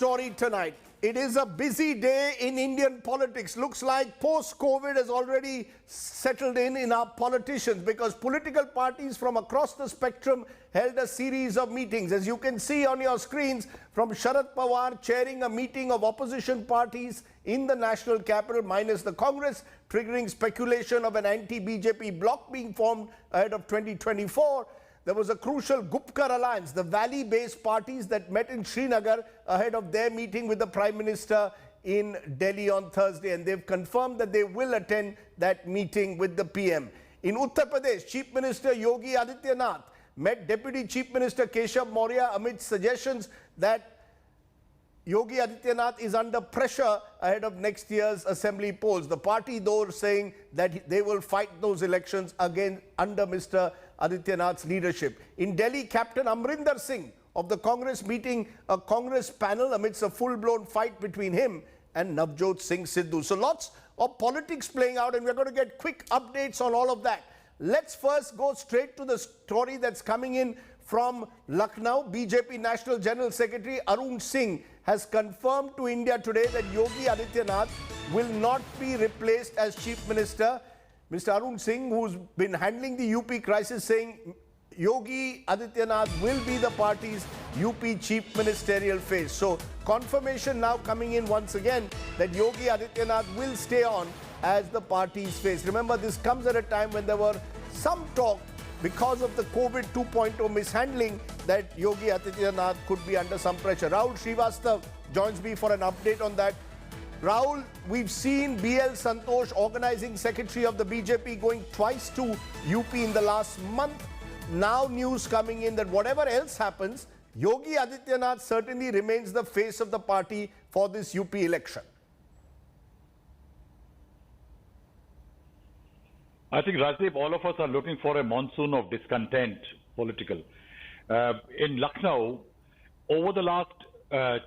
story tonight. It is a busy day in Indian politics. Looks like post-COVID has already settled in our politicians, because political parties from across the spectrum held a series of meetings. As you can see on your screens, from Sharad Pawar chairing a meeting of opposition parties in the national capital, minus the Congress, triggering speculation of an anti-BJP bloc being formed ahead of 2024. There was a crucial Gupkar alliance, the valley-based parties that met in Srinagar ahead of their meeting with the Prime Minister in Delhi on Thursday, and they've confirmed that they will attend that meeting with the PM. In Uttar Pradesh, Chief Minister Yogi Adityanath met Deputy Chief Minister Keshav Maurya amid suggestions that Yogi Adityanath is under pressure ahead of next year's assembly polls. The party, though, saying that they will fight those elections again under Mr. Adityanath's leadership. In Delhi, Captain Amrinder Singh of the Congress meeting a Congress panel amidst a full-blown fight between him and Navjot Singh Sidhu. So lots of politics playing out, and we're going to get quick updates on all of that. Let's first go straight to the story that's coming in from Lucknow. BJP National General Secretary Arun Singh has confirmed to India today that Yogi Adityanath will not be replaced as Chief Minister. Mr. Arun Singh, who's been handling the UP crisis, saying Yogi Adityanath will be the party's UP Chief Ministerial face. So confirmation now coming in once again that Yogi Adityanath will stay on as the party's face. Remember, this comes at a time when there were some talk because of the COVID 2.0 mishandling that Yogi Adityanath could be under some pressure. Rahul Shrivastava joins me for an update on that. Rahul, we've seen BL Santosh, organizing secretary of the BJP, going twice to UP in the last month. Now news coming in that whatever else happens, Yogi Adityanath certainly remains the face of the party for this UP election. I think, Rajdeep, all of us are looking for a monsoon of discontent, political. In Lucknow, over the last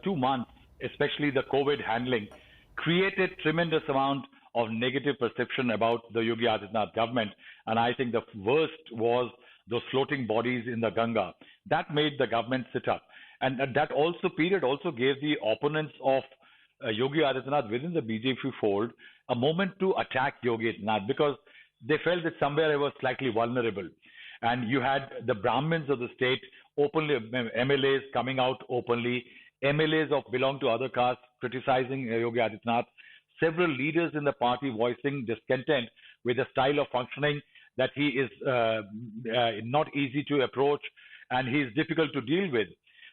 2 months, especially the COVID handling, created tremendous amount of negative perception about the Yogi Adityanath government. And I think the worst was those floating bodies in the Ganga. That made the government sit up. And that period also gave the opponents of Yogi Adityanath within the BJP fold a moment to attack Yogi Adityanath, because they felt that somewhere they were slightly vulnerable. And you had the Brahmins of the state openly, MLAs coming out openly, MLAs belong to other castes criticizing Yogi Adityanath, several leaders in the party voicing discontent with the style of functioning, that he is not easy to approach and he is difficult to deal with.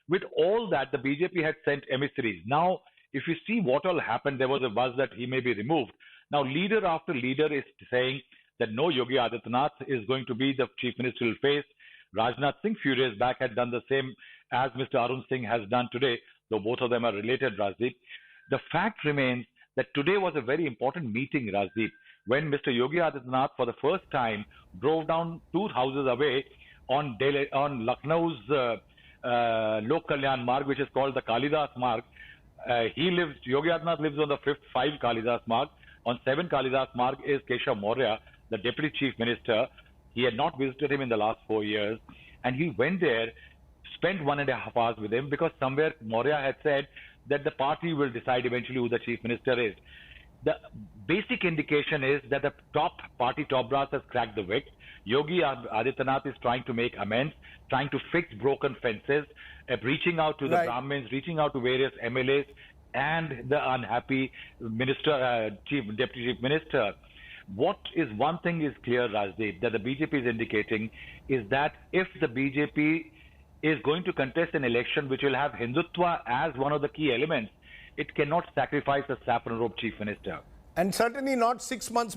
With all that, the BJP had sent emissaries. Now, if you see what all happened, there was a buzz that he may be removed. Now, leader after leader is saying that no, Yogi Adityanath is going to be the chief ministerial face. Rajnath Singh, few days back, had done the same as Mr. Arun Singh has done today, though both of them are related, Rajdeep. The fact remains that today was a very important meeting, Rajdeep, when Mr. Yogi Adityanath, for the first time, drove down 2 houses away on Lucknow's Lok Kalyan Marg, which is called the Kalidas Marg. Yogi Adityanath lives on the 5 Kalidas Marg. On 7 Kalidas Marg is Keshav Maurya, the Deputy Chief Minister. He had not visited him in the last 4 years, and he went there, spent 1.5 hours with him, because somewhere Maurya had said that the party will decide eventually who the Chief Minister is. The basic indication is that the party top brass has cracked the whip. Yogi Adityanath is trying to make amends, trying to fix broken fences, reaching out to the Brahmins, reaching out to various MLAs and the unhappy Deputy Chief Minister. What is one thing is clear, Rajdeep, that the BJP is indicating is that if the BJP is going to contest an election which will have Hindutva as one of the key elements, it cannot sacrifice a saffron robe chief minister. And certainly not 6 months